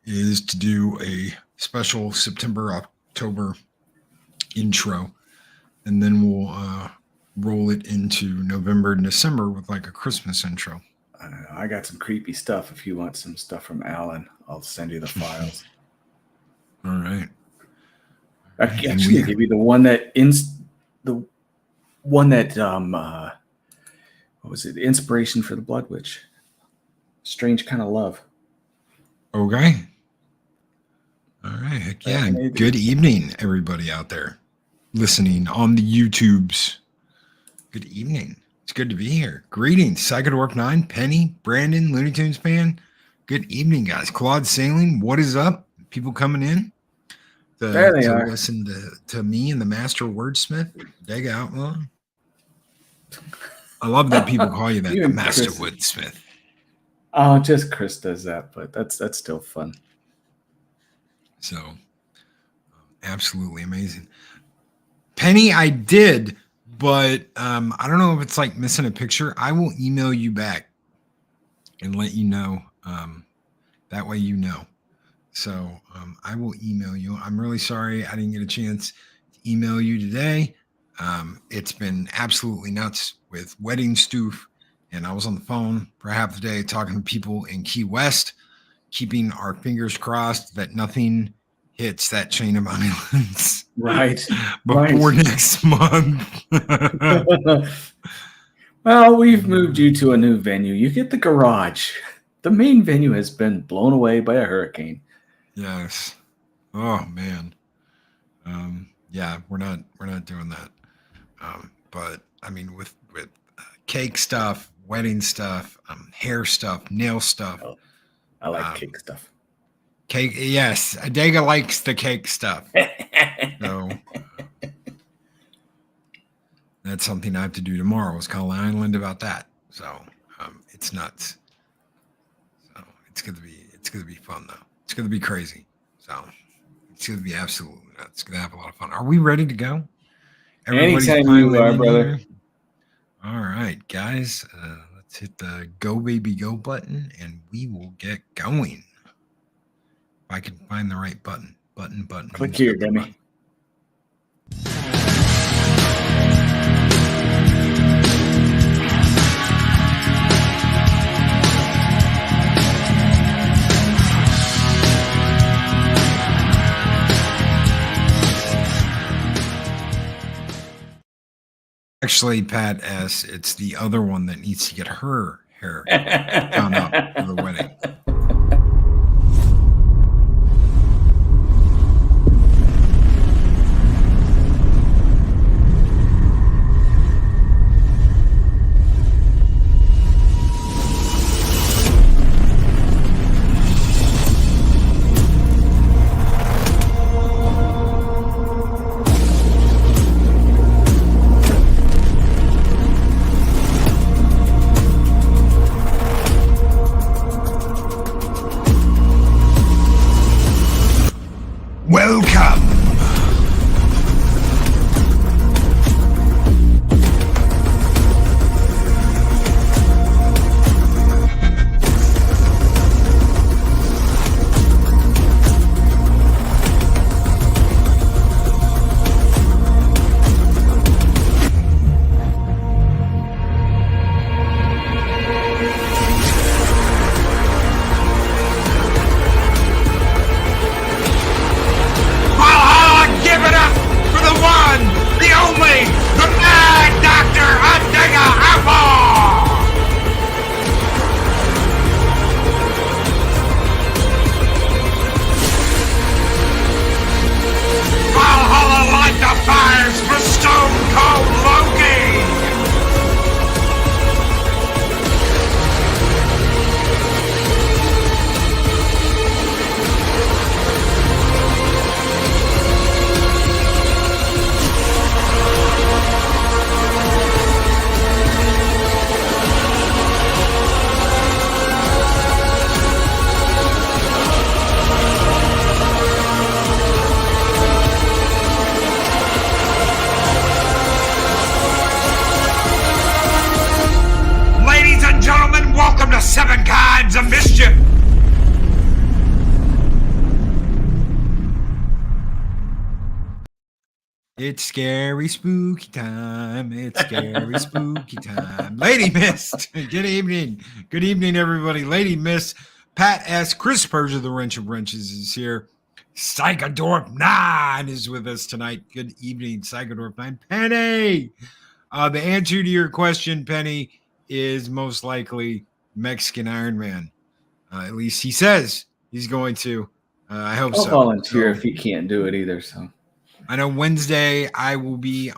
is to do a special September-October intro, and then we'll roll it into November and December with like a Christmas intro. I got some creepy stuff. If you want some stuff from Alan, I'll send you the files. All right. I can actually give you the one that what was it? Inspiration for the Blood Witch. Strange Kind of Love. Okay. All right. Heck yeah. Good evening, everybody out there listening on the YouTubes. Good evening. It's good to be here. Greetings, Psychodork 9, Penny, Brandon, Looney Tunes fan. Good evening, guys. Claude Sailing, what is up? People coming in to listen to me and the master wordsmith, Adega Outlaw. I love that people call you that, the master wordsmith. Oh, just Chris does that, but that's still fun. So, absolutely amazing. Penny, I did, but I don't know if it's like missing a picture. I will email you back and let you know. That way you know. So I will email you. I'm really sorry I didn't get a chance to email you today. It's been absolutely nuts with wedding stoof, and I was on the phone for half the day talking to people in Key West, keeping our fingers crossed that nothing hits that chain of islands right before next month. Well, we've moved you to a new venue. You get the garage. The main venue has been blown away by a hurricane. Yes. Oh man. Yeah, we're not doing that. But I mean, with cake stuff, wedding stuff, hair stuff, nail stuff. Oh, I like cake stuff. Cake, yes. Adega likes the cake stuff. So that's something I have to do tomorrow. Is call Island about that. So it's nuts. So it's gonna be fun though. It's gonna be crazy. So it's gonna be absolutely nuts. It's gonna have a lot of fun. Are we ready to go? Anytime you are, brother. All right, guys. Let's hit the go baby go button and we will get going. If I can find the right button. Click here, dummy. Actually, Pat S., it's the other one that needs to get her hair done up for the wedding. Kinds of Mischief. It's scary, spooky time. It's scary, spooky time. Lady Mist, good evening. Good evening, everybody. Lady Mist, Pat S. Chris Persia, the Wrench of Wrenches, is here. Psychodorp 9 is with us tonight. Good evening, Psychodorp 9. Penny! The answer to your question, Penny, is most likely Mexican Iron Man. At least he says he's going to. I hope I'll so. volunteer So, if he can't do it either. So I know Wednesday I will be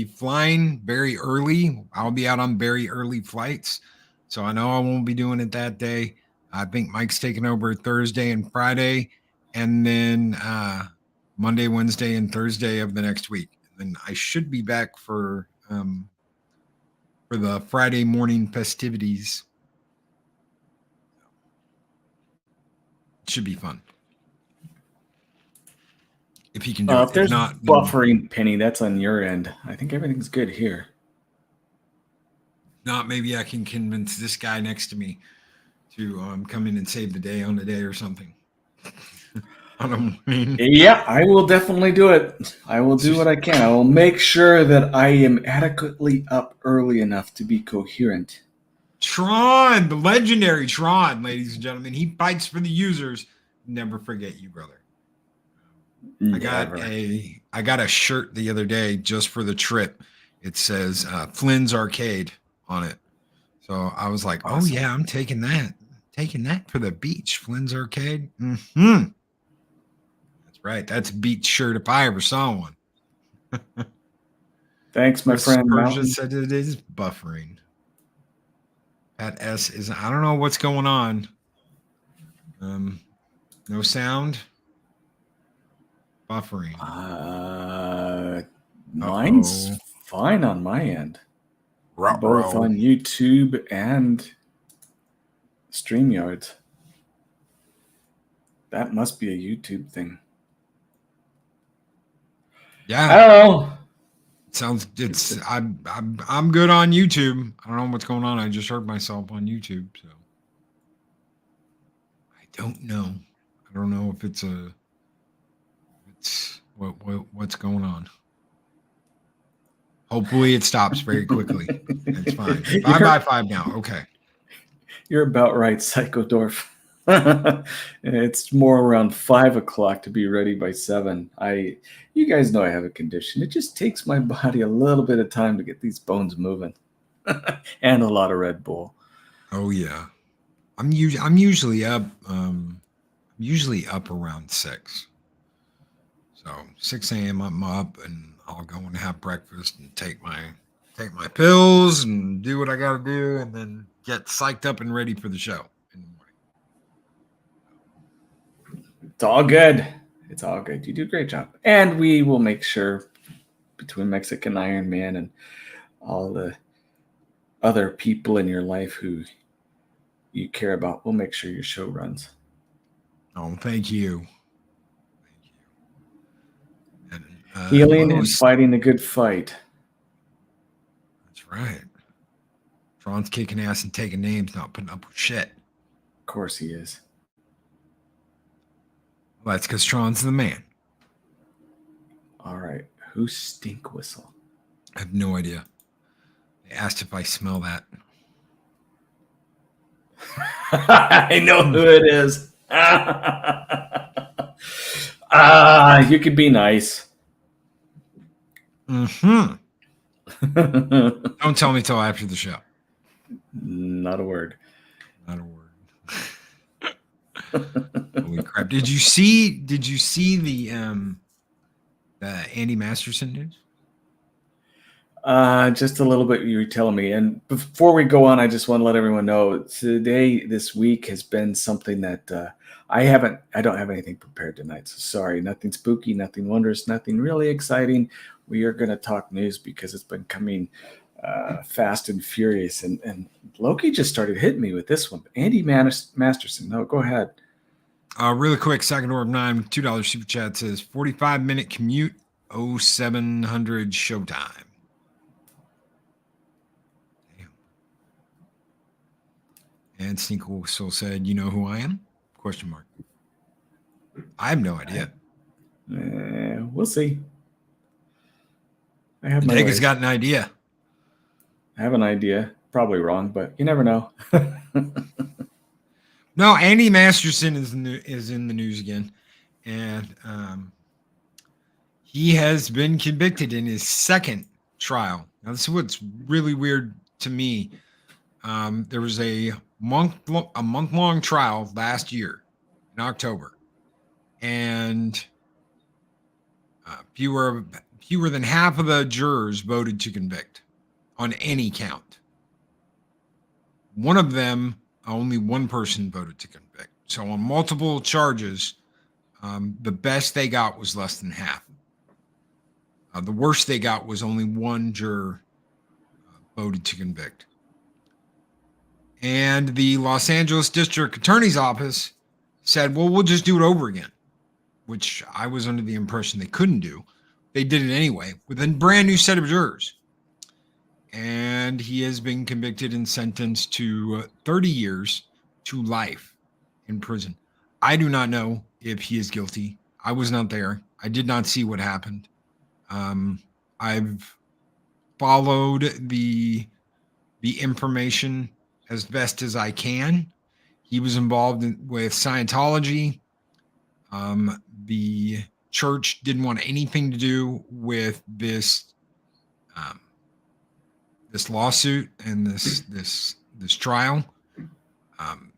flying very early. I'll be out on very early flights. So I know I won't be doing it that day. I think Mike's taking over Thursday and Friday, and then Monday, Wednesday, and Thursday of the next week. And then I should be back for the Friday morning festivities. It should be fun. If he can do it. if there's not, buffering, Penny, that's on your end. I think everything's good here. not, maybe I can convince this guy next to me to come in and save the day on the day or something. I don't mean. Yeah, I will definitely do it. I will do what I can. I will make sure that I am adequately up early enough to be coherent. Tron, the legendary Tron, ladies and gentlemen. He fights for the users. Never forget you, brother. Never. I got a shirt the other day just for the trip. It says Flynn's Arcade on it. So I was like, Awesome. oh yeah, I'm taking that. Taking that for the beach. Flynn's Arcade. Mm-hmm. That's right. That's a beach shirt if I ever saw one. Thanks, my friend. Persia said it is buffering. Pat S is, I don't know what's going on. No sound. Buffering. Mine's fine on my end. Both on YouTube and StreamYard. That must be a YouTube thing. Yeah. I don't know. I'm good on YouTube. I don't know what's going on. I just heard myself on YouTube, so I don't know. I don't know if it's what's going on. Hopefully it stops very quickly. It's fine. 5x5 now. Okay. You're about right, Psychodorf. It's more around 5 o'clock to be ready by 7. You guys know I have a condition. It just takes my body a little bit of time to get these bones moving, and a lot of Red Bull. Oh yeah, I'm usually up. Usually up around 6. So 6 a.m. I'm up, and I'll go and have breakfast and take my pills and do what I got to do, and then get psyched up and ready for the show in the morning. It's all good. It's all good. You do a great job. And we will make sure, between Mexican Iron Man and all the other people in your life who you care about, we'll make sure your show runs. Oh, thank you. And, healing and fighting a good fight. That's right. Tron's kicking ass and taking names, not putting up with shit. Of course he is. Well, that's because Tron's the man. All right. Who's Stink Whistle? I have no idea. They asked if I smell that. I know who it is. You could be nice. Mm-hmm. Don't tell me till after the show. Not a word. Not a word. Holy crap! Did you see the Andy Masterson news? Just a little bit you were telling me. And before we go on, I just want to let everyone know this week has been something that I don't have anything prepared tonight. So sorry, nothing spooky, nothing wondrous, nothing really exciting. We are going to talk news because it's been coming fast and furious. And Loki just started hitting me with this one. Andy Masterson. No, go ahead. Really quick, second order of 9, $2 super chat says 45-minute commute, 0700 showtime. Damn. And Sneak Whistle said, "You know who I am?" ? I have no idea. We'll see. I have my Adega's ways. got an idea. I have an idea. Probably wrong, but you never know. No, Andy Masterson is in the news again, and he has been convicted in his second trial. Now, this is what's really weird to me. There was a month-long trial last year in October, and fewer than half of the jurors voted to convict on any count. One of them, only one person voted to convict. So on multiple charges, the best they got was less than half. The worst they got was only one juror voted to convict. And the Los Angeles District Attorney's Office said, well, we'll just do it over again, which I was under the impression they couldn't do. They did it anyway with a brand new set of jurors. And he has been convicted and sentenced to 30 years to life in prison. I do not know if he is guilty. I was not there. I did not see what happened. I've followed the information as best as I can. He was involved with Scientology. The church didn't want anything to do with this this lawsuit and this trial.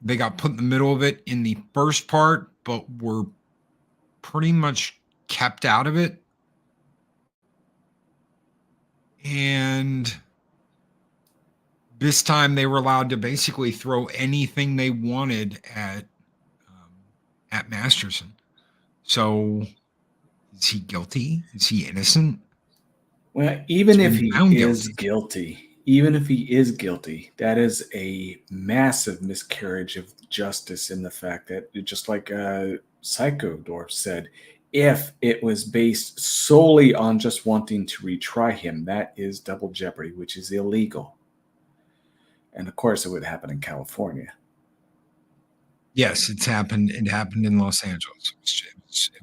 They got put in the middle of it in the first part, but were pretty much kept out of it. And this time they were allowed to basically throw anything they wanted at Masterson. So is he guilty? Is he innocent? Well, even if he is guilty, that is a massive miscarriage of justice in the fact that, just like Psycho Dwarf said, if it was based solely on just wanting to retry him, that is double jeopardy, which is illegal. And of course, it would happen in California. Yes, it's happened. It happened in Los Angeles. It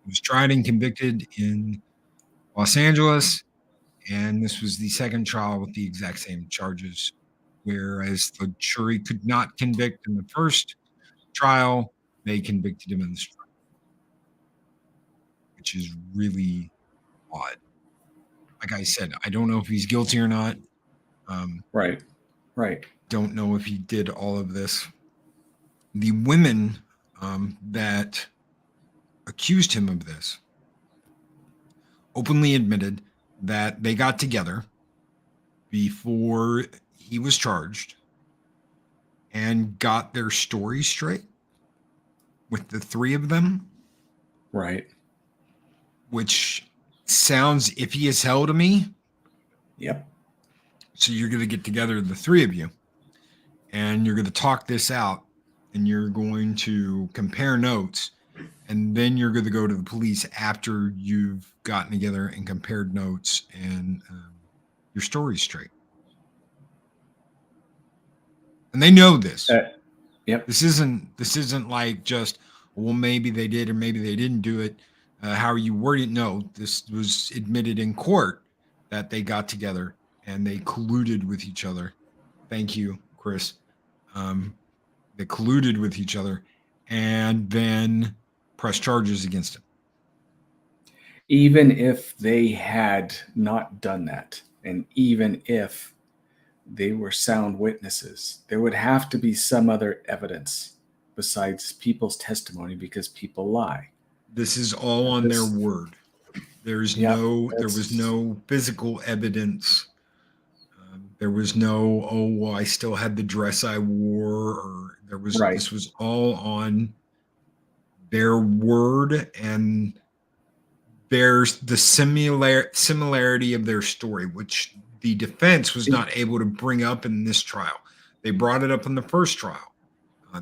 was tried and convicted in Los Angeles, and this was the second trial with the exact same charges. Whereas the jury could not convict in the first trial, they convicted him in this trial, which is really odd. Like I said, I don't know if he's guilty or not. Right. Don't know if he did all of this. The women that accused him of this openly admitted that they got together before he was charged and got their story straight with the three of them. Right. Which sounds iffy as hell to me. Yep. So you're going to get together, the three of you, and you're going to talk this out, and you're going to compare notes, and then you're going to go to the police after you've gotten together and compared notes and your story straight. And they know this. Yep. This isn't like just, well, maybe they did or maybe they didn't do it. How you word it? No, this was admitted in court that they got together and they colluded with each other. Thank you, Chris. They colluded with each other and then pressed charges against him. Even if they had not done that, and even if they were sound witnesses, there would have to be some other evidence besides people's testimony, because people lie. This is all on their word. There was no physical evidence. There was no, oh, well, I still had the dress I wore, or there was, This was all on their word, and there's the similarity of their story, which the defense was not able to bring up in this trial. They brought it up in the first trial.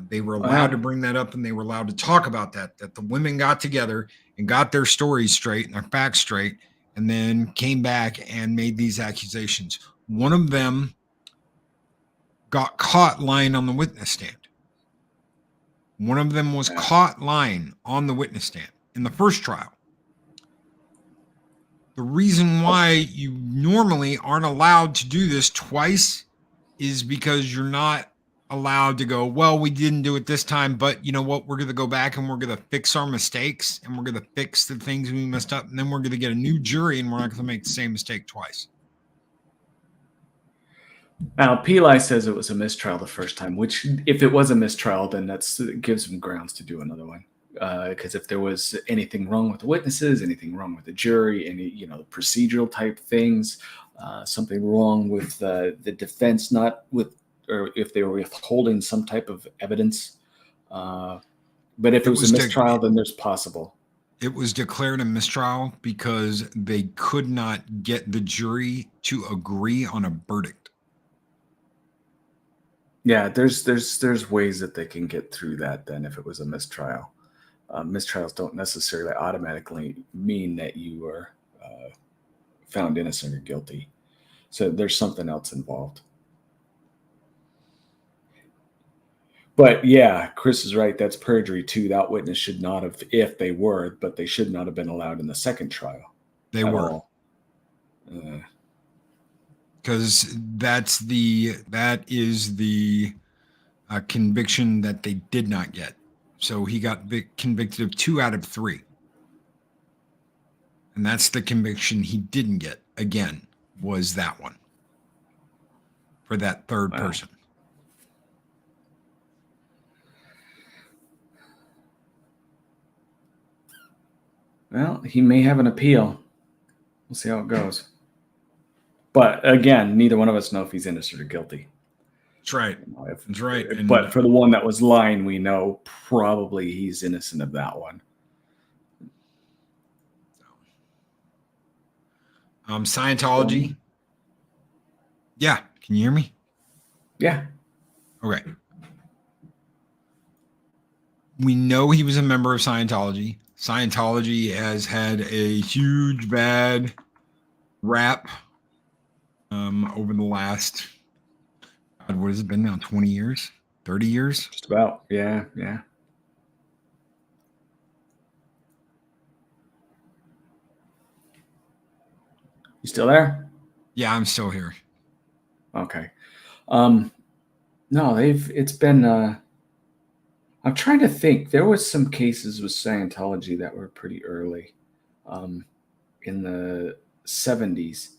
They were allowed to bring that up, and they were allowed to talk about that the women got together and got their stories straight and their facts straight, and then came back and made these accusations. One of them got caught lying on the witness stand. One of them was caught lying on the witness stand in the first trial. The reason why you normally aren't allowed to do this twice is because you're not allowed to go, well, we didn't do it this time, but you know what? We're going to go back and we're going to fix our mistakes and we're going to fix the things we messed up. And then we're going to get a new jury and we're not going to make the same mistake twice. Now, Peli says it was a mistrial the first time, which if it was a mistrial, then it gives him grounds to do another one. Because if there was anything wrong with the witnesses, anything wrong with the jury, any procedural type things, something wrong with the defense, or if they were withholding some type of evidence. But if it was a mistrial, then there's possible. It was declared a mistrial because they could not get the jury to agree on a verdict. Yeah, there's ways that they can get through that then if it was a mistrial. Mistrials don't necessarily automatically mean that you are found innocent or guilty. So there's something else involved. But yeah, Chris is right. That's perjury too. That witness should not have, if they were, but they should not have been allowed in the second trial. They were. Because that is the conviction that they did not get. So he got convicted of 2 out of 3. And that's the conviction he didn't get, again, was that one. For that third person. Well, he may have an appeal. We'll see how it goes. But again, neither one of us know if he's innocent or guilty. That's right. That's right. But for the one that was lying, we know probably he's innocent of that one. Scientology. Yeah. Can you hear me? Yeah. Okay. We know he was a member of Scientology. Scientology has had a huge bad rap over the last, God, what has it been now? 20 years? 30 years? Just about. Yeah. Yeah. You still there? Yeah, I'm still here. Okay. No, it's been, I'm trying to think. There was some cases with Scientology that were pretty early, in the 70s.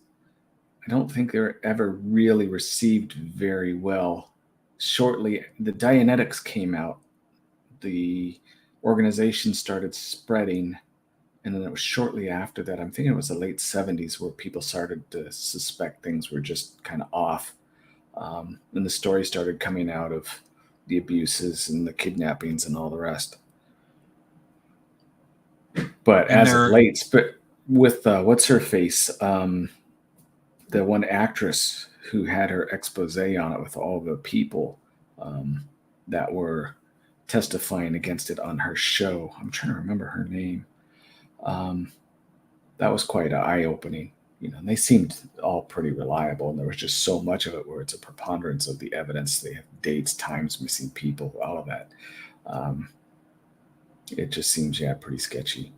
I don't think they were ever really received very well. Shortly, the Dianetics came out. The organization started spreading, and then it was shortly after that. I'm thinking it was the late 70s where people started to suspect things were just kind of off. And the story started coming out of the abuses and the kidnappings and all the rest. But as of late, but with what's her face, the one actress who had her expose on it with all the people that were testifying against it on her show. I'm trying to remember her name. That was quite eye-opening. And they seemed all pretty reliable, and there was just so much of it where it's a preponderance of the evidence. They have dates, times, missing people, all of that. It just seems, pretty sketchy,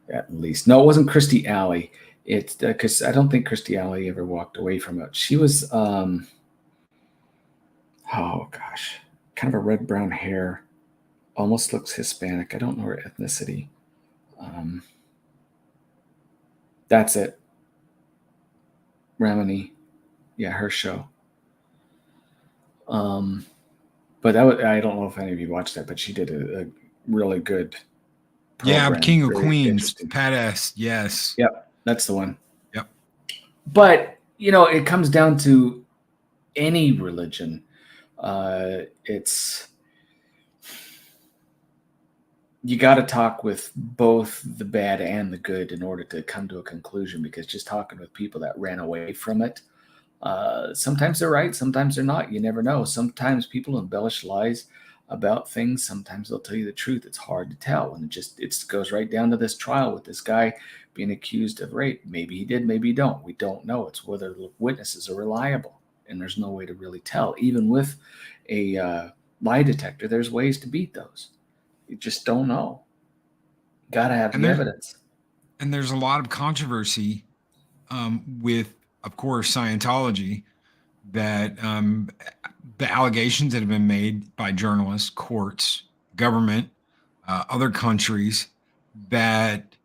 at least. No, it wasn't Christy Alley. It's because I don't think Christy Alley ever walked away from it. She was, oh gosh, kind of a red-brown hair, almost looks Hispanic. I don't know her ethnicity. That's it. Ramani, her show. But I don't know if any of you watched that, but she did a really good program. Yeah, King of Queens, badass. Yes. Yep, that's the one. Yep. But it comes down to any religion. It's you got to talk with both the bad and the good in order to come to a conclusion, because just talking with people that ran away from it, sometimes they're right, sometimes they're not. You never know. Sometimes people embellish lies about things. Sometimes they'll tell you the truth. It's hard to tell. And it goes right down to this trial with this guy being accused of rape. Maybe he did, maybe he don't. We don't know. It's whether the witnesses are reliable, and there's no way to really tell. Even with a lie detector, there's ways to beat those. You just don't know. Got to have the evidence. And there's a lot of controversy with, of course, Scientology, that the allegations that have been made by journalists, courts, government, other countries, that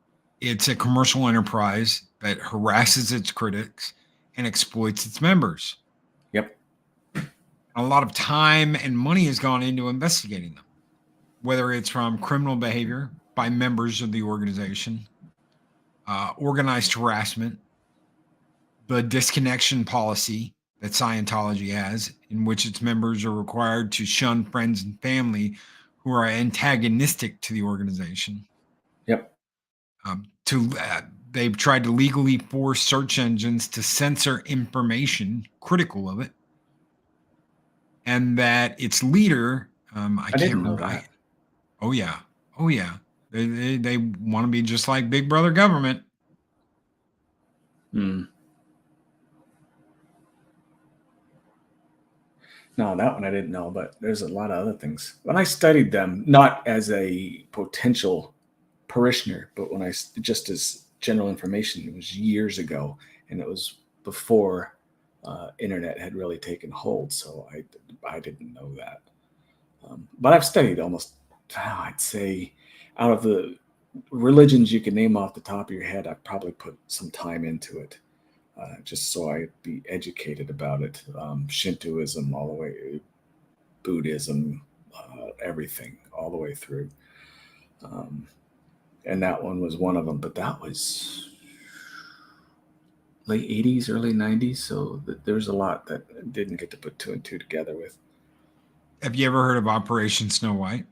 it's a commercial enterprise that harasses its critics and exploits its members. Yep. A lot of time and money has gone into investigating them, whether it's from criminal behavior by members of the organization, organized harassment, the disconnection policy that Scientology has, in which its members are required to shun friends and family who are antagonistic to the organization. Yep. They've tried to legally force search engines to censor information critical of it, and that its leader, I can't didn't know remember. that. Oh yeah, oh yeah. They want to be just like Big Brother government. Hmm. No, that one I didn't know, but there's a lot of other things. When I studied them, not as a potential parishioner, but when just as general information, it was years ago, and it was before internet had really taken hold. So I didn't know that. But I've studied almost, I'd say, out of the religions you can name off the top of your head, I've probably put some time into it. Just so I'd be educated about it. Shintoism, all the way, Buddhism, everything, all the way through. And that one was one of them, but that was late 80s, early 90s. So there's a lot that didn't get to put two and two together with. Have you ever heard of Operation Snow White?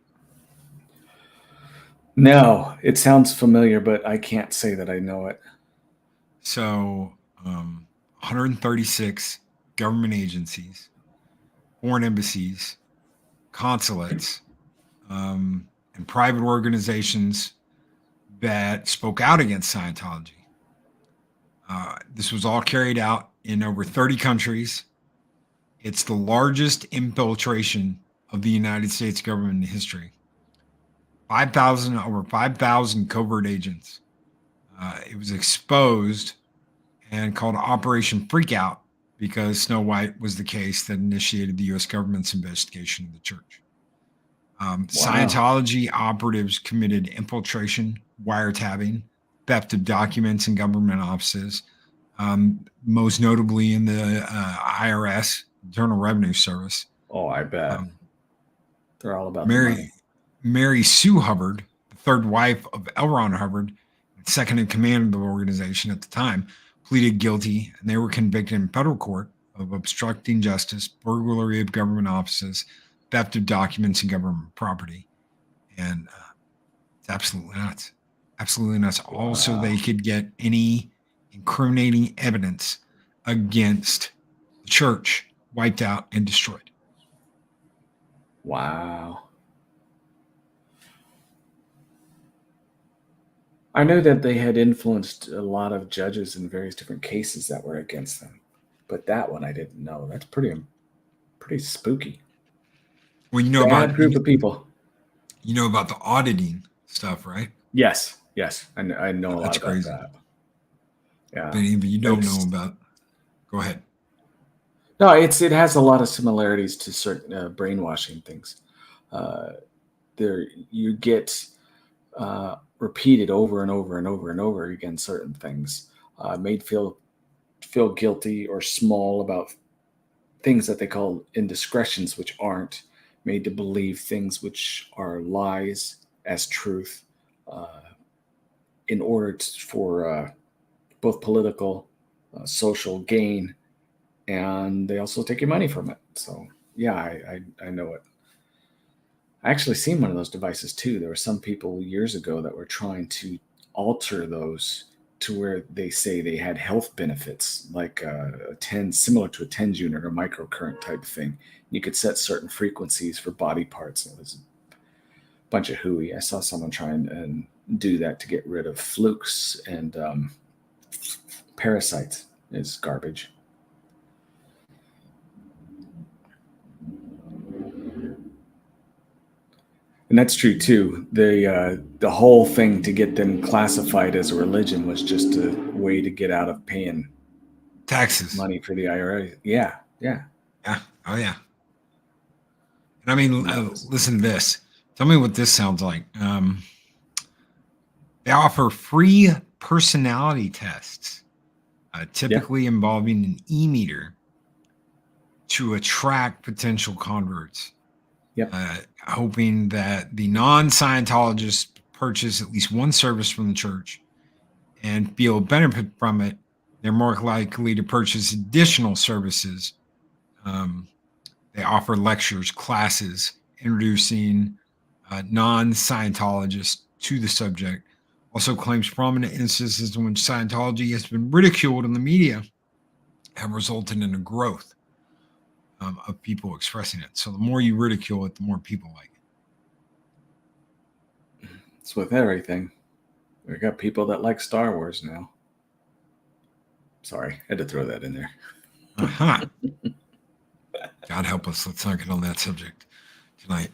No, it sounds familiar, but I can't say that I know it. So, 136 government agencies, foreign embassies, consulates, and private organizations that spoke out against Scientology. This was all carried out in over 30 countries. It's the largest infiltration of the United States government in history. Over 5,000 covert agents. It was exposed and called Operation Freakout because Snow White was the case that initiated the U.S. government's investigation of the church. Scientology operatives committed infiltration, wiretapping, theft of documents in government offices, most notably in the IRS, Internal Revenue Service. Oh, I bet. They're all about the money. Mary Sue Hubbard, the third wife of L. Ron Hubbard, second in command of the organization at the time, pleaded guilty, and they were convicted in federal court of obstructing justice, burglary of government offices, theft of documents and government property. And it's absolutely nuts. Absolutely nuts. Wow. Also, they could get any incriminating evidence against the church wiped out and destroyed. Wow. I know that they had influenced a lot of judges in various different cases that were against them, but that one I didn't know. That's pretty spooky. Well, you know Bad group of people. You know about the auditing stuff, right? Yes. I know a lot about crazy. that. Yeah. If any of you don't know about, go ahead. No, it has a lot of similarities to certain brainwashing things. There, you get repeated over and over and over and over again certain things, made feel guilty or small about things that they call indiscretions, which aren't, made to believe things which are lies as truth, in order for both political, social gain, and they also take your money from it. So yeah, I know it. I actually seen one of those devices too. There were some people years ago that were trying to alter those to where they say they had health benefits, like a 10, similar to a 10 unit or microcurrent type thing. You could set certain frequencies for body parts. It was a bunch of hooey. I saw someone trying and do that to get rid of flukes and parasites. Is garbage. And that's true too. The whole thing to get them classified as a religion was just a way to get out of paying Taxes. money for the IRA. Yeah, yeah. Yeah. Oh yeah. And I mean, And that was listen to this. Tell me what this sounds like. They offer free personality tests, yeah, typically involving an e-meter, to attract potential converts, yep. hoping that the non-Scientologists purchase at least one service from the church and feel benefit from it. They're more likely to purchase additional services. They offer lectures, classes, introducing non-Scientologists to the subject. Also claims prominent instances in which Scientology has been ridiculed in the media have resulted in a growth of people expressing it. So the more you ridicule it, the more people like it. It's with everything. We got people that like Star Wars now. Sorry, I had to throw that in there. Uh-huh. God help us. Let's not get on that subject tonight.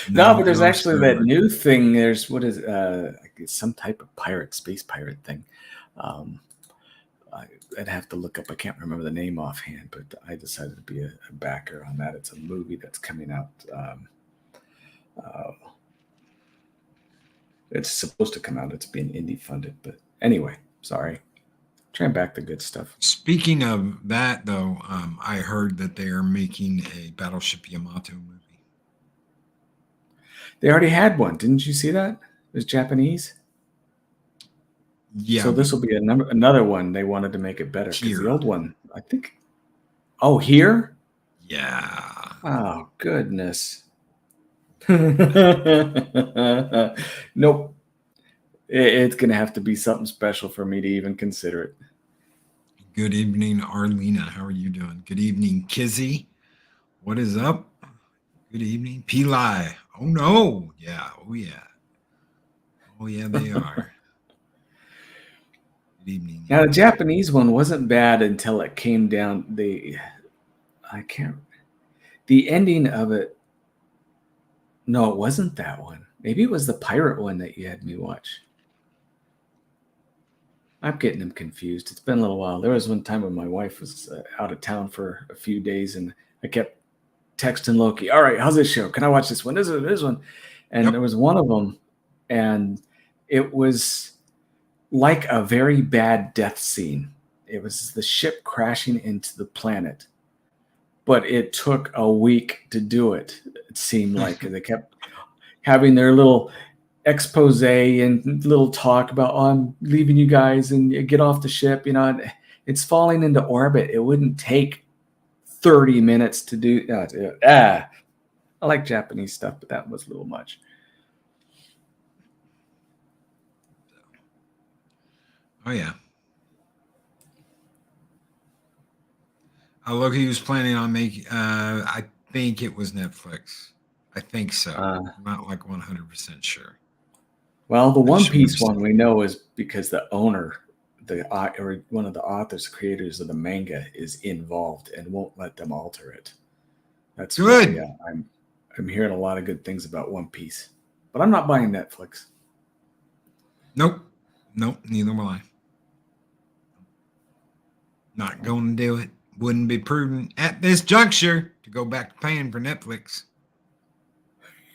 No, but there's No, actually sir. that new thing. There's what is some type of pirate, space pirate thing. I'd have to look up. I can't remember the name offhand, but I decided to be a backer on that. It's a movie that's coming out. It's supposed to come out. It's being indie funded, but anyway, sorry. Trying back the good stuff. Speaking of that, though, I heard that they are making a Battleship Yamato movie. They already had one. Didn't you see that? It was Japanese. Yeah. So this will be another one. They wanted to make it better because Here. the old one, I think. Oh, here? Yeah. Oh, goodness. Nope. It's going to have to be something special for me to even consider it. Good evening, Arlena. How are you doing? Good evening, Kizzy. What is up? Good evening, Peli. Oh, no. Yeah. Oh, yeah. Oh, yeah, they are. Good evening. Now, the Japanese one wasn't bad until it came down. The ending of it. No, it wasn't that one. Maybe it was the pirate one that you had me watch. I'm getting them confused. It's been a little while. There was one time when my wife was out of town for a few days, and I kept texting Loki. All right, how's this show? Can I watch this one? This one. And There was one of them, and it was like a very bad death scene. It was the ship crashing into the planet, but it took a week to do it. It seemed like they kept having their little expose and little talk about, oh, I'm leaving you guys and get off the ship. It's falling into orbit. It wouldn't take 30 minutes to do. I like Japanese stuff, but that was a little much. Oh, yeah. Loki was planning on making, I think it was Netflix. I think so. I'm not like 100% sure. Well, the One Piece one we know is because the owner, or one of the authors, creators of the manga, is involved and won't let them alter it. That's good. Why, I'm hearing a lot of good things about One Piece, but I'm not buying Netflix. Nope, neither will I. Not going to do it. Wouldn't be prudent at this juncture to go back to paying for Netflix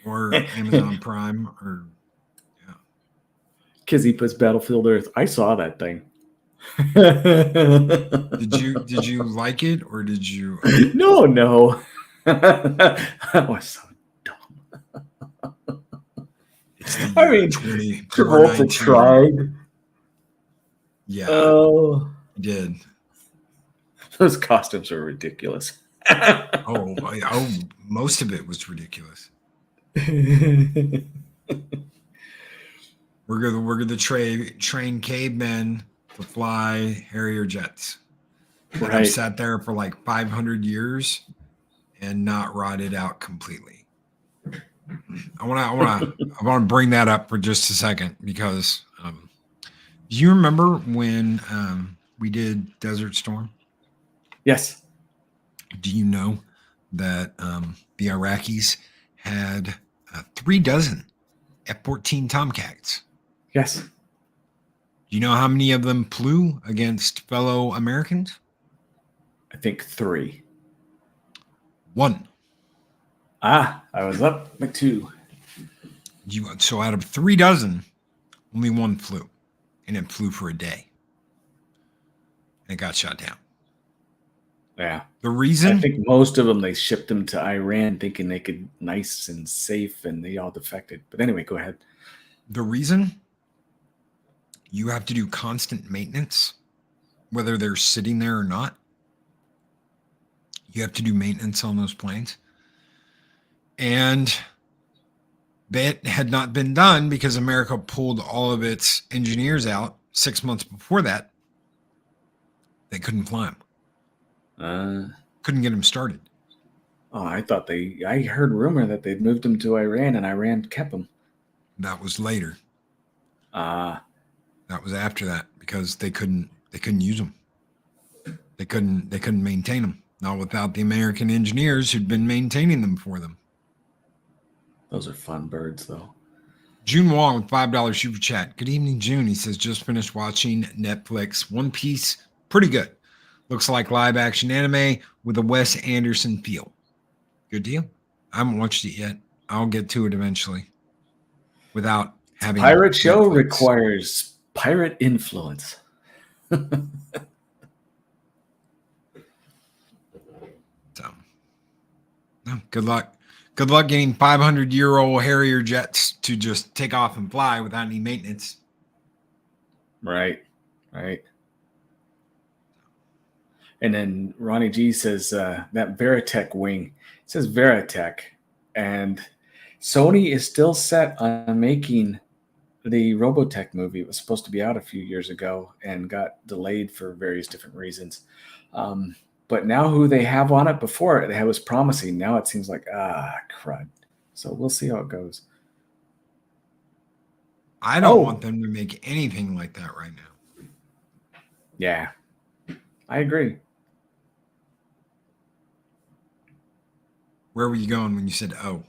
or Amazon Prime or. Kizzy puts Battlefield Earth. I saw that thing. Did you like it or did you? No. I was so dumb. I mean, Travolta tried. Yeah. Oh, he did. Those costumes are ridiculous. oh, most of it was ridiculous. We're gonna train cavemen to fly Harrier jets. That have sat there for like 500 years and not rotted out completely. I want to bring that up for just a second because do you remember when we did Desert Storm? Yes. Do you know that the Iraqis had 3 dozen F-14 Tomcats. Yes. Do you know how many of them flew against fellow Americans? I think 3. 1. I was up by 2. So out of 3 dozen, only 1 flew, and it flew for a day, and it got shot down. Yeah. The reason? I think most of them, they shipped them to Iran thinking they could nice and safe, and they all defected. But anyway, go ahead. The reason? You have to do constant maintenance, whether they're sitting there or not. You have to do maintenance on those planes. And that had not been done because America pulled all of its engineers out 6 months before that. They couldn't fly them. Couldn't get them started. Oh, I heard rumor that they'd moved them to Iran and Iran kept them. That was later. That was after that because they couldn't use them. They couldn't maintain them. Not without the American engineers who'd been maintaining them for them. Those are fun birds, though. June Wong with $5 super chat. Good evening, June. He says, just finished watching Netflix One Piece. Pretty good. Looks like live action anime with a Wes Anderson feel. Good deal. I haven't watched it yet. I'll get to it eventually. Without having pirate show Netflix. Requires pirate influence. So, no, good luck. Good luck getting 500-year-old Harrier jets to just take off and fly without any maintenance. Right. And then Ronnie G says that Veritech wing. It says Veritech. And Sony is still set on making the Robotech movie. It was supposed to be out a few years ago and got delayed for various different reasons. But now who they have on it before, it was promising. Now it seems like, crud. So we'll see how it goes. I don't want them to make anything like that right now. Yeah, I agree. Where were you going when you said, oh?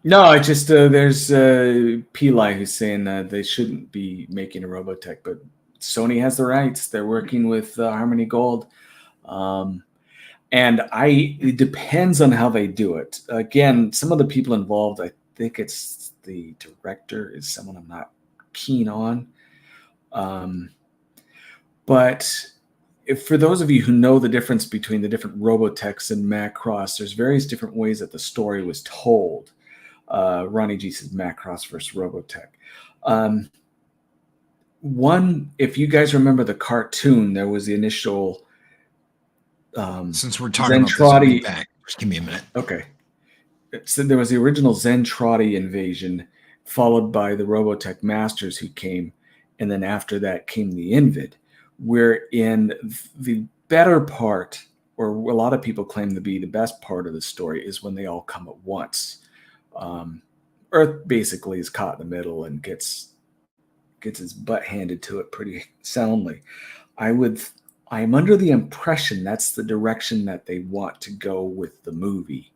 No, I just, there's Peli who's saying they shouldn't be making a Robotech, but Sony has the rights. They're working with Harmony Gold. And it depends on how they do it. Again, some of the people involved, I think it's the director is someone I'm not keen on. But for those of you who know the difference between the different Robotechs and Macross, there's various different ways that the story was told. Ronnie G says Macross versus Robotech. One, if you guys remember the cartoon, there was the initial since we're talking about this back, just give me a minute. Okay. So there was the original Zentradi invasion, followed by the Robotech Masters who came, and then after that came the Invid, where in the better part, or a lot of people claim to be the best part of the story, is when they all come at once. Earth basically is caught in the middle and gets his butt handed to it pretty soundly. I'm under the impression that's the direction that they want to go with the movie,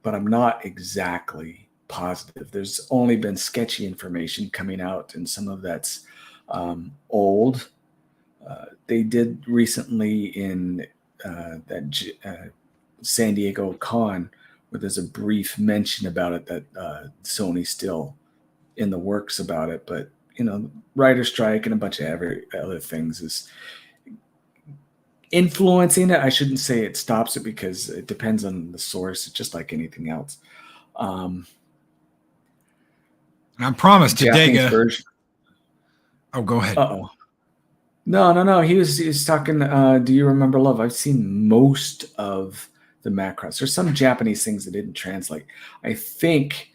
but I'm not exactly positive. There's only been sketchy information coming out, and some of that's old. They did recently in that San Diego Con, where there's a brief mention about it that Sony's still in the works about it, but writer strike and a bunch of other things is influencing it. I shouldn't say it stops it because it depends on the source. It's just like anything else. I promised Adega. Version. Oh, go ahead. No. He was talking. Do you remember Love? I've seen most of the Macross. There's some Japanese things that didn't translate. I think.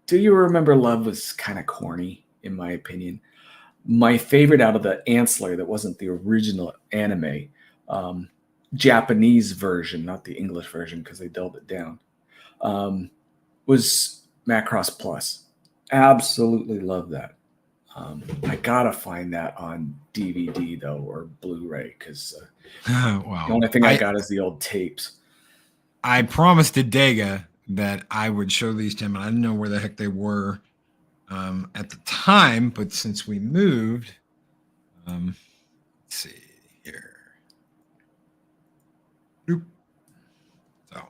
Do you remember Love was kind of corny in my opinion. My favorite out of the ancillary that wasn't the original anime, Japanese version, not the English version because they dulled it down, was Macross Plus. Absolutely love that. I gotta find that on DVD though, or Blu-ray, because Wow. the only thing I got is the old tapes. I promised Adega that I would show these to him, and I didn't know where the heck they were at the time, but since we moved, let's see here. Boop. So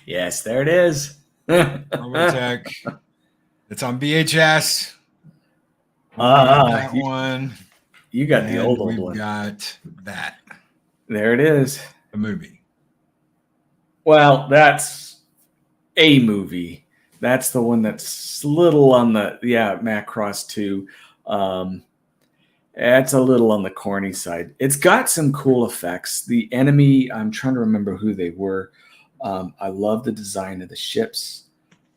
Yes, there it is. Robotech. It's on VHS. We got that one. You got the old we've one. got that. There it is. The movie. Well, that's a movie. That's the one that's little on the Macross 2. It's a little on the corny side. It's got some cool effects. The enemy, I'm trying to remember who they were. I love the design of the ships.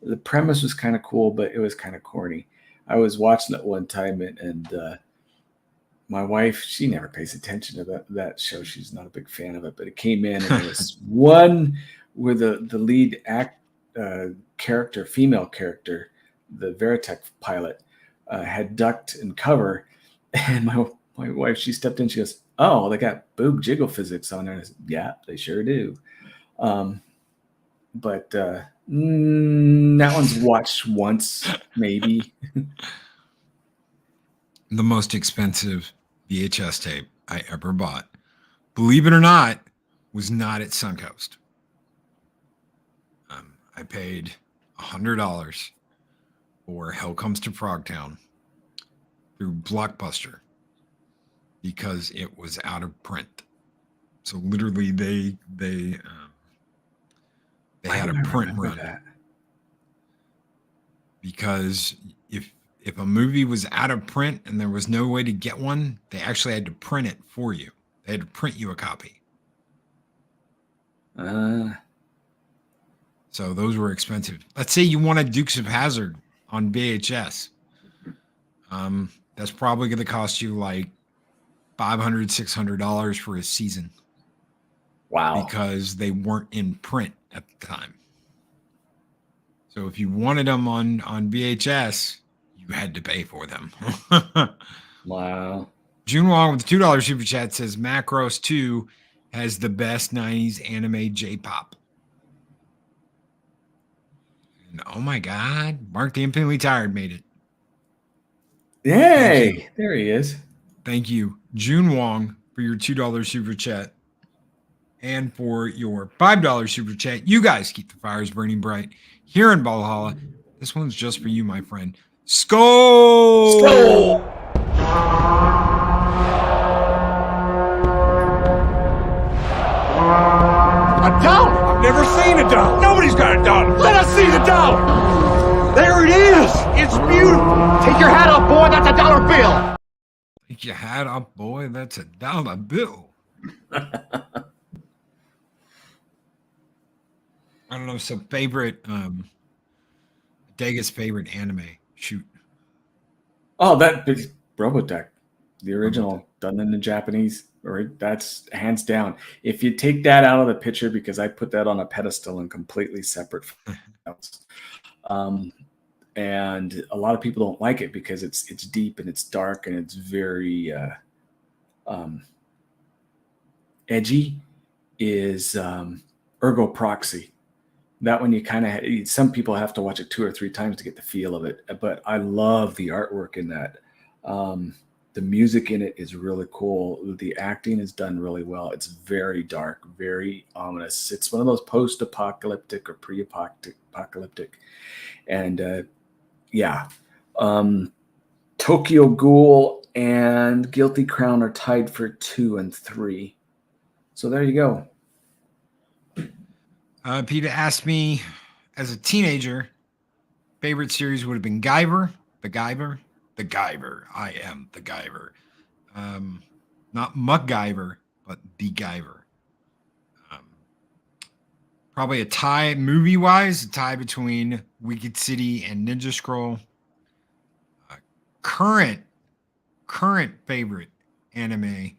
The premise was kind of cool, but it was kind of corny. I was watching it one time, and my wife, she never pays attention to that show. She's not a big fan of it, but it came in, and there was one where the lead character, female character, the Veritech pilot, had ducked in cover, and my wife, she stepped in. She goes, "Oh, they got boob jiggle physics on there." And I said, "Yeah, they sure do." But that one's watched once, maybe. The most expensive VHS tape I ever bought, believe it or not, was not at Suncoast. I paid $100 for Hell Comes to Frogtown through Blockbuster because it was out of print. So literally, they had a print run. That. Because if a movie was out of print and there was no way to get one, they actually had to print it for you. They had to print you a copy. So those were expensive. Let's say you wanted Dukes of Hazzard on VHS. That's probably going to cost you like $500, $600 for a season. Wow. Because they weren't in print at the time. So if you wanted them on VHS, you had to pay for them. Wow. June Wong with the $2 super chat says Macross 2 has the best 90s anime J-pop. And oh my God, Mark the Infinitely Tired made it. Yay, there he is. Thank you, June Wong, for your $2 super chat. And for your $5 super chat. You guys keep the fires burning bright here in Valhalla. This one's just for you, my friend. Skull! A dollar? I've never seen a dollar. Nobody's got a dollar. Let us see the dollar. There it is. It's beautiful. Take your hat off, boy. That's a dollar bill. Take your hat off, boy. That's a dollar bill. I don't know. So favorite, Adega's favorite anime. Shoot. Oh, that Robotech, the original, done in the Japanese. Or that's hands down. If you take that out of the picture, because I put that on a pedestal and completely separate from else. And a lot of people don't like it because it's deep and it's dark and it's very edgy. Is Ergo Proxy. That one you kind of, some people have to watch it 2 or 3 times to get the feel of it. But I love the artwork in that. The music in it is really cool. The acting is done really well. It's very dark, very ominous. It's one of those post-apocalyptic or pre-apocalyptic. And Tokyo Ghoul and Guilty Crown are tied for 2 and 3. So there you go. Peter asked me, as a teenager, favorite series would have been Guyver. The Guyver. I am the Guyver. Not MacGyver, but the Guyver. Probably a tie, movie-wise, a tie between Wicked City and Ninja Scroll. Current favorite anime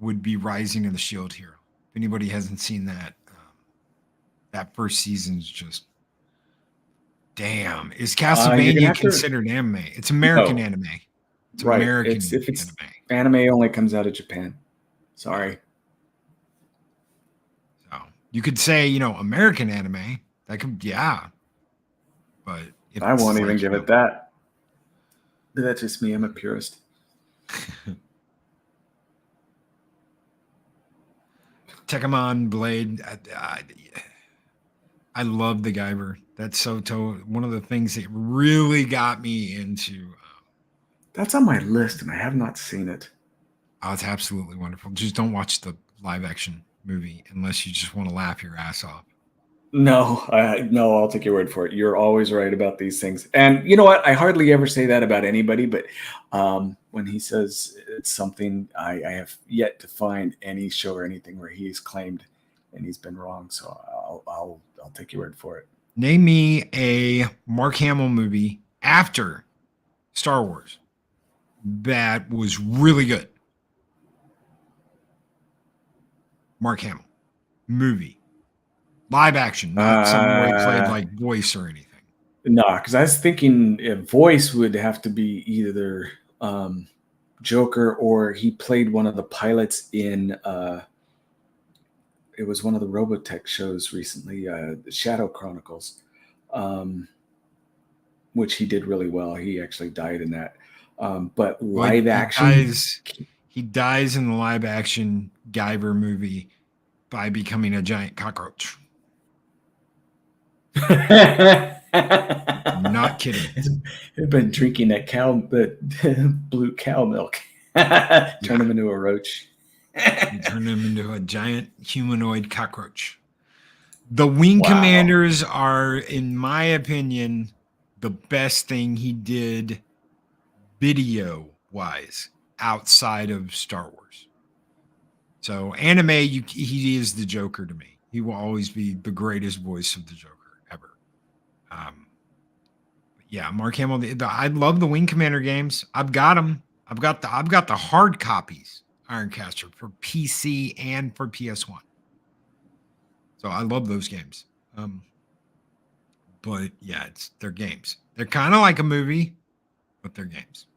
would be Rising of the Shield Hero. If anybody hasn't seen that, that first season's just Damn. Is You're gonna Castlevania have to. considered anime? It's American No, anime. It's right. American If it's anime. anime, only comes out of Japan. Sorry. So you could say, American anime. That could, yeah. But if I it's won't even like, give it that. But that's just me. I'm a purist. Tekkamon Blade. I love the Guyver. That's one of the things that really got me into. That's on my list, and I have not seen it. Oh, it's absolutely wonderful. Just don't watch the live action movie unless you just want to laugh your ass off. No, no, I'll take your word for it. You're always right about these things. And you know what? I hardly ever say that about anybody, but when he says it's something, I have yet to find any show or anything where he's claimed and he's been wrong. So I'll take your word for it. Name me a Mark Hamill movie after Star Wars that was really good. Mark Hamill movie. Live action, not something where he played like voice or anything. No, because I was thinking a voice would have to be either Joker or he played one of the pilots in it was one of the Robotech shows recently, Shadow Chronicles, which he did really well. He actually died in that. But live action, he dies in the live action Guyver movie by becoming a giant cockroach. Not kidding. He'd been drinking that blue cow milk. Turn him into a roach. Turn him into a giant humanoid cockroach. The Wing Commanders are, in my opinion, the best thing he did video-wise outside of Star Wars. So anime, he is the Joker to me. He will always be the greatest voice of the Joker ever. Yeah, Mark Hamill. I love the Wing Commander games. I've got them. I've got the hard copies, Ironcaster, for PC and for PS1. So I love those games. But yeah, they're games. They're kind of like a movie, but they're games.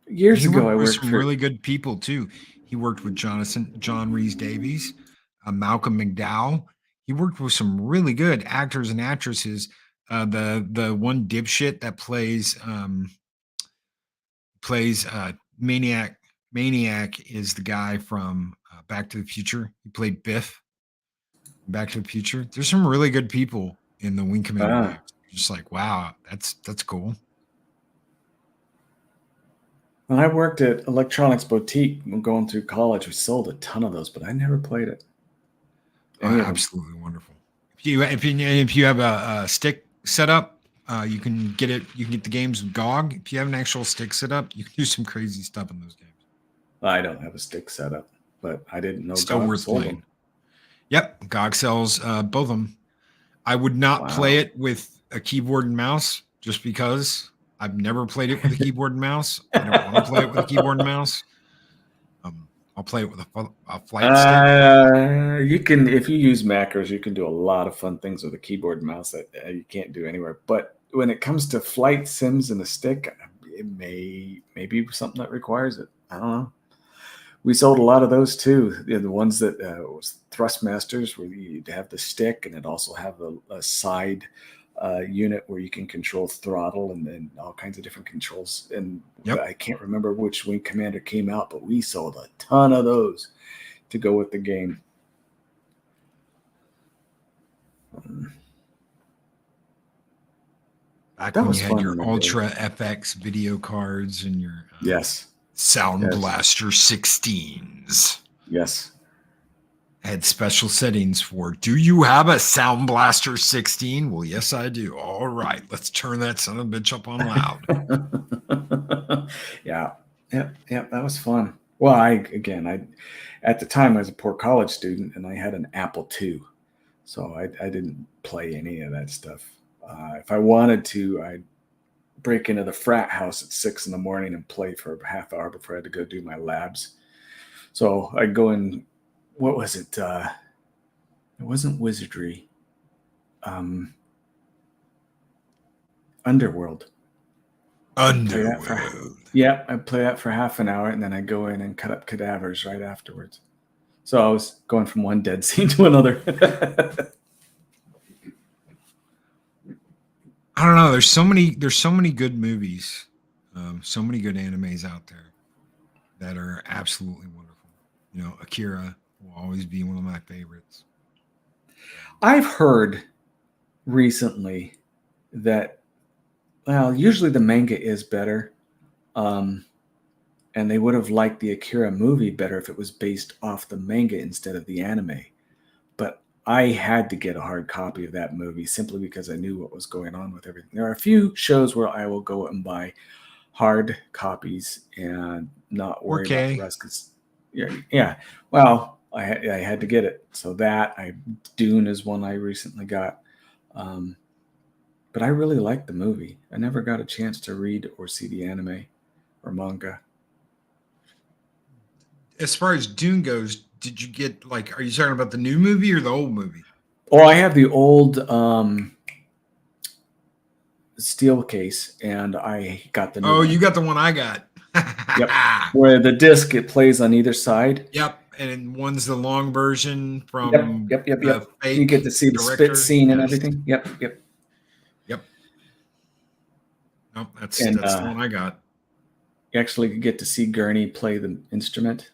Years ago, I worked with some really good people too. He worked with John Rhys Davies, Malcolm McDowell. He worked with some really good actors and actresses. The one dipshit that plays Maniac. Maniac is the guy from Back to the Future. He played Biff in Back to the Future. There's some really good people in the Wing Commander games. Just like, wow, that's cool. When I worked at Electronics Boutique going through college, we sold a ton of those, but I never played it. Absolutely wonderful. If you have a stick set up, you can get it. You can get the games with GOG. If you have an actual stick set up, you can do some crazy stuff in those games. I don't have a stick set up, but I didn't know Still GOG worth sold playing. them. Yep, GOG sells both of them. I would not play it with a keyboard and mouse just because I've never played it with a keyboard and mouse. I don't want to play it with a keyboard and mouse. I'll play it with a flight stick. You can, if you use macros, you can do a lot of fun things with a keyboard and mouse that you can't do anywhere. But when it comes to flight sims and a stick, it may be something that requires it. I don't know. We sold a lot of those too. The ones that was Thrustmasters, where you'd have the stick and it also have a side unit where you can control throttle and all kinds of different controls. And I can't remember which Wing Commander came out, but we sold a ton of those to go with the game. Back when you had your Ultra FX video cards and your Sound Blaster 16s. Yes. Had special settings for, do you have a Sound Blaster 16? Well, yes, I do. All right, let's turn that son of a bitch up on loud. Yeah, that was fun. Well, I at the time I was a poor college student and I had an Apple II, so I didn't play any of that stuff. If I wanted to, I'd break into the frat house at 6 a.m. and play for a half hour before I had to go do my labs. So I'd go in. What was it? It wasn't Wizardry. Underworld. Underworld. I play that for half an hour, and then I go in and cut up cadavers right afterwards. So I was going from one dead scene to another. I don't know. There's so many good movies, so many good animes out there that are absolutely wonderful. You know, Akira will always be one of my favorites. I've heard recently that, well, usually the manga is better. And they would have liked the Akira movie better if it was based off the manga instead of the anime. But I had to get a hard copy of that movie simply because I knew what was going on with everything. There are a few shows where I will go and buy hard copies and not worry about the rest. Because, yeah. Well, I had to get it. So Dune is one I recently got. But I really liked the movie. I never got a chance to read or see the anime or manga. As far as Dune goes, did you get are you talking about the new movie or the old movie? Oh, I have the old steel case, and I got the new one. You got the one I got. Yep. Where the disc, it plays on either side. Yep. And one's the long version from Yep. You get to see the spit scene and everything. Yep. Nope, that's the one I got. You actually get to see Gurney play the instrument.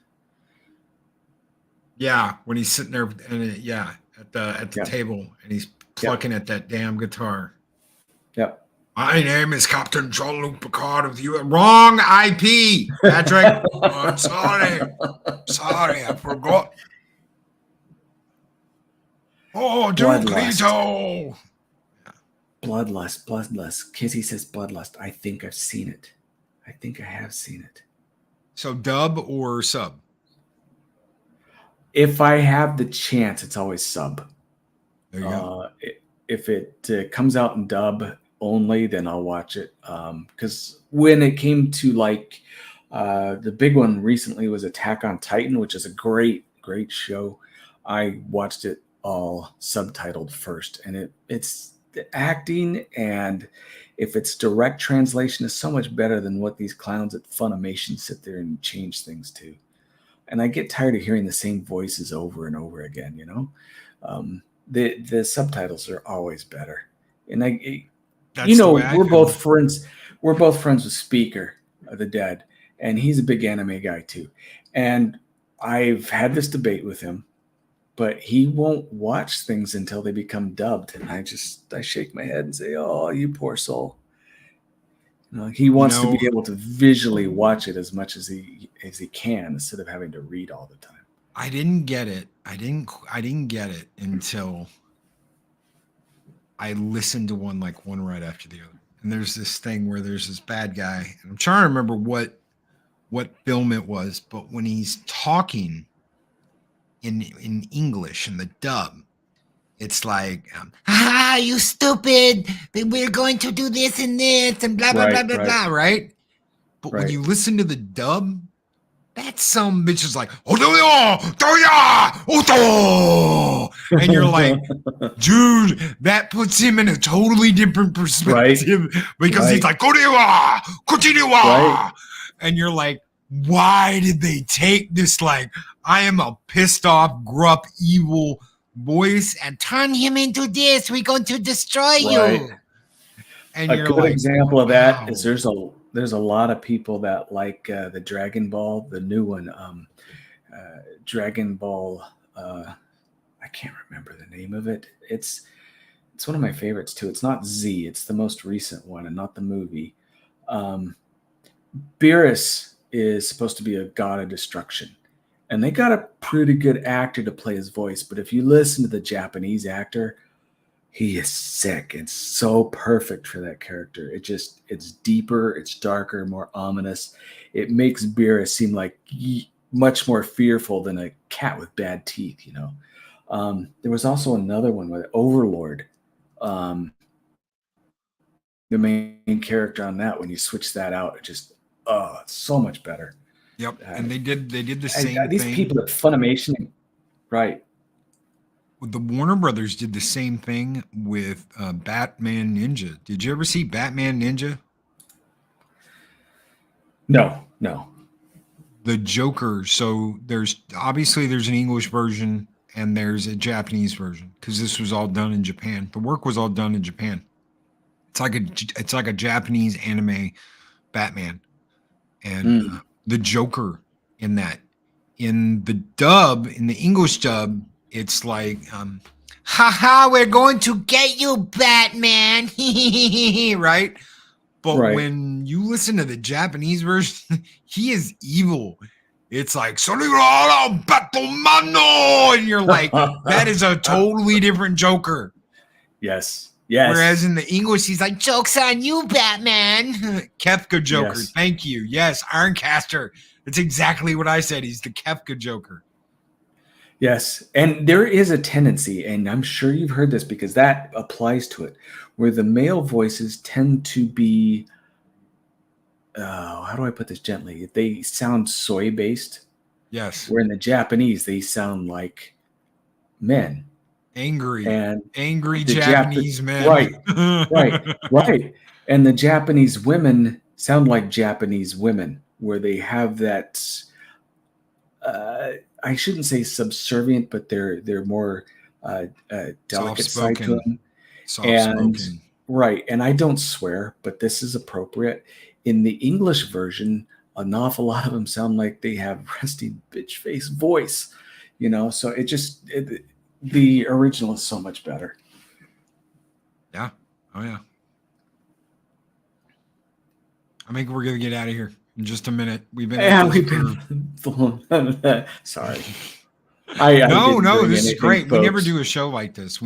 Yeah, when he's sitting there and at the table and he's plucking at that damn guitar. Yep. My name is Captain Jean-Luc Picard of the Wrong IP, Patrick. I'm sorry, I forgot. Oh, Duke Leto. Bloodlust. Kizzy says Bloodlust. I think I've seen it. I think I have seen it. So dub or sub? If I have the chance, it's always sub. There you go. If it comes out in dub only, then I'll watch it. Because when it came to the big one recently was Attack on Titan, which is a great show. I watched it all subtitled first, and it's the acting, and if it's direct translation, is so much better than what these clowns at Funimation sit there and change things to. And I get tired of hearing the same voices over and over again. The subtitles are always better. And we're both friends. We're both friends with Speaker of the Dead, and he's a big anime guy too. And I've had this debate with him, but he won't watch things until they become dubbed. And I shake my head and say, "Oh, you poor soul." He wants to be able to visually watch it as much as he can instead of having to read all the time. I didn't get it. I didn't get it until I listened to one right after the other. And there's this thing where there's this bad guy, and I'm trying to remember what film it was, but when he's talking in English in the dub, it's you stupid, we're going to do this and this and blah, blah, blah, blah, blah, right? But when you listen to the dub, that some bitch is and you're like, dude, that puts him in a totally different perspective because he's like, and you're like, why did they take this I am a pissed off, gruff, evil voice and turn him into this? We're going to destroy you. And a good example of that is there's a lot of people that like the Dragon Ball, the new one, Dragon Ball. I can't remember the name of it. It's one of my favorites too. It's not Z. It's the most recent one and not the movie. Beerus is supposed to be a god of destruction. And they got a pretty good actor to play his voice. But if you listen to the Japanese actor, he is sick. It's so perfect for that character. It's deeper, it's darker, more ominous. It makes Beerus seem like much more fearful than a cat with bad teeth, There was also another one with Overlord. The main character on that, when you switch that out, it's so much better. Yep, and they did the same thing. These people at Funimation, right? the Warner Brothers did the same thing with Batman Ninja. Did you ever see Batman Ninja? No. The Joker. So there's an English version and there's a Japanese version because this was all done in Japan. The work was all done in Japan. It's like a Japanese anime Batman, and the Joker in that. In the English dub, it's like, haha, we're going to get you, Batman, right? But when you listen to the Japanese version, he is evil. It's like, Batmano, and you're like, that is a totally different Joker. Yes. Whereas in the English, he's like, joke's on you, Batman. Kefka Joker. Yes. Thank you. Yes, Ironcaster. That's exactly what I said. He's the Kefka Joker. Yes. And there is a tendency, and I'm sure you've heard this because that applies to it, where the male voices tend to be, how do I put this gently? They sound soy-based. Yes. Where in the Japanese, they sound like men. Angry the Japanese men. Right. And the Japanese women sound like Japanese women, where they have that, I shouldn't say subservient, but they're more delicate side to them. Soft-spoken. Right. And I don't swear, but this is appropriate. In the English version, an awful lot of them sound like they have resting bitch face voice, so the original is so much better. Yeah. Oh, yeah. I think we're going to get out of here in just a minute. We've been sorry. No, this is great. Folks. We never do a show like this.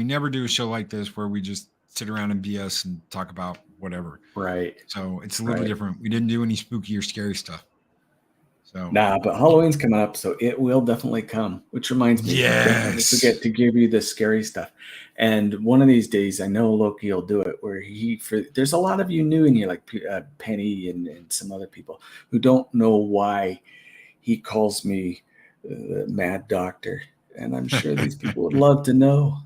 Where we just sit around and BS and talk about whatever. Right. So it's a little different. We didn't do any spooky or scary stuff. So but Halloween's coming up, so it will definitely come. Which reminds me, don't forget to give you the scary stuff. And one of these days, I know Loki will do it. Where there's a lot of you new in here, like Penny and some other people who don't know why he calls me the Mad Doctor, and I'm sure these people would love to know.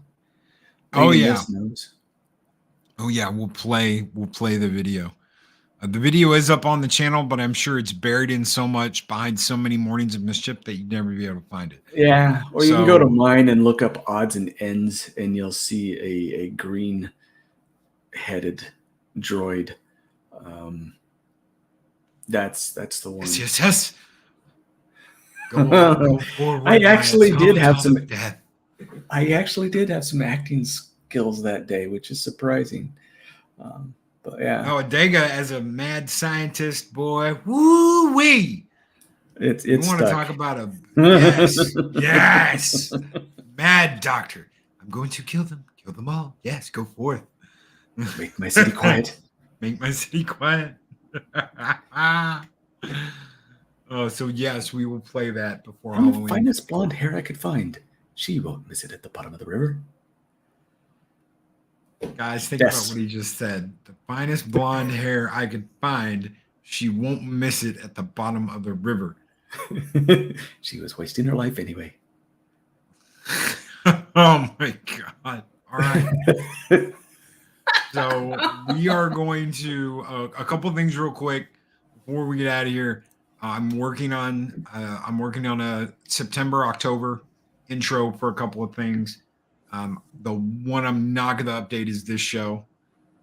Maybe we'll play the video. The video is up on the channel, but I'm sure it's buried in so much behind so many mornings of mischief that you'd never be able to find it. Yeah, or you can go to mine and look up odds and ends, and you'll see a green-headed droid. That's the one. Yes. Go forward. I actually did have some acting skills that day, which is surprising. But yeah. Oh, Adega as a mad scientist, boy. Woo wee. It's you want to talk about a yes. Mad doctor. I'm going to kill them all. Yes, go forth. Make my city quiet. Make my city quiet. Oh, so yes, we will play that before Halloween. The finest blonde hair I could find. She won't miss it at the bottom of the river. Guys, think about what he just said. The finest blonde hair I could find. She won't miss it at the bottom of the river. She was wasting her life anyway. Oh my God. All right. So we are going to a couple things real quick before we get out of here. I'm working on a September, October intro for a couple of things. The one I'm not going to update is this show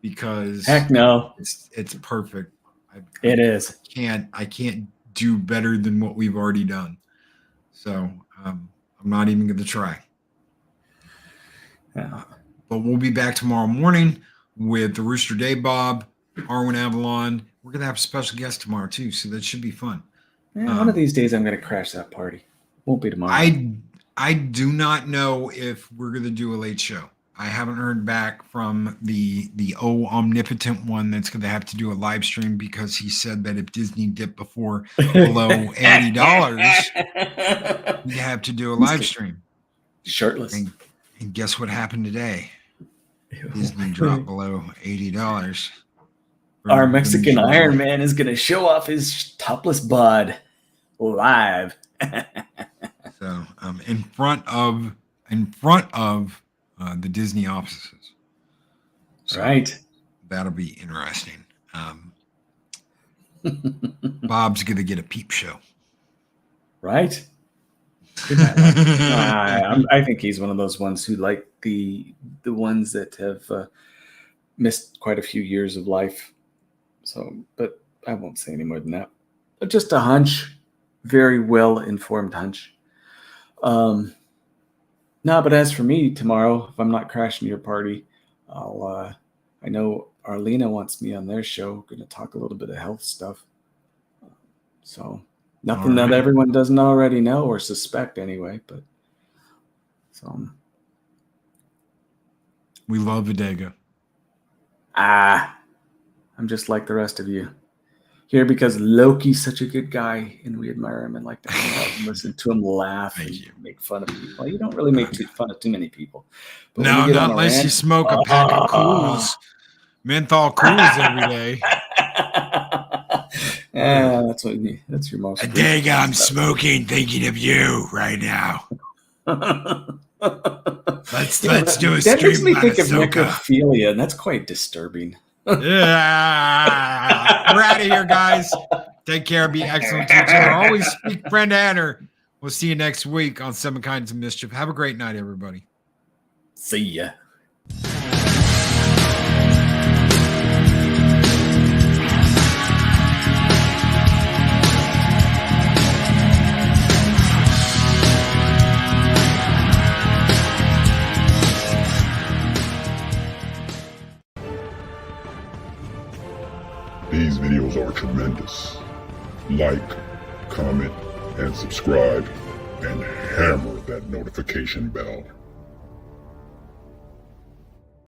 because heck no, it's perfect. It is. I can't do better than what we've already done. So I'm not even going to try. But we'll be back tomorrow morning with the Rooster Day Bob, Arwen Avalon. We're going to have a special guest tomorrow too, so that should be fun. Yeah, one of these days I'm going to crash that party. Won't be tomorrow. I do not know if we're going to do a late show. I haven't heard back from the omnipotent one that's going to have to do a live stream because he said that if Disney dipped below $80, we'd have to do a live stream. Shirtless. And guess what happened today? Disney dropped below $80. Our Mexican Iron Man is going to show off his topless bod live. So in front of in front of the Disney offices. So Right. that'll be interesting. Bob's going to get a peep show. Right. I think he's one of those ones who like the ones that have missed quite a few years of life. So, but I won't say any more than that. But just a hunch, very well informed hunch. No, but as for me tomorrow, if I'm not crashing your party, I know Arlena wants me on their show. Going to talk a little bit of health stuff. So nothing that everyone doesn't already know or suspect anyway, but so we love Adega. I'm just like the rest of you. Here because Loki's such a good guy and we admire him and like to hang out and listen to him laugh and make fun of people. Well, you don't really make fun of too many people. But no, not unless you smoke a pack of Cools, menthol Cools every day. That's your most. Adega, I'm smoking, thinking of you right now. Let's do a stream. That makes me think of necrophilia, and that's quite disturbing. Yeah, we're out of here, guys. Take care. Be excellent to each other. Always speak friend to Anna. We'll see you next week on 7 Kinds of Mischief. Have a great night, everybody. See ya. These videos are tremendous. Like, comment, and subscribe, and hammer that notification bell.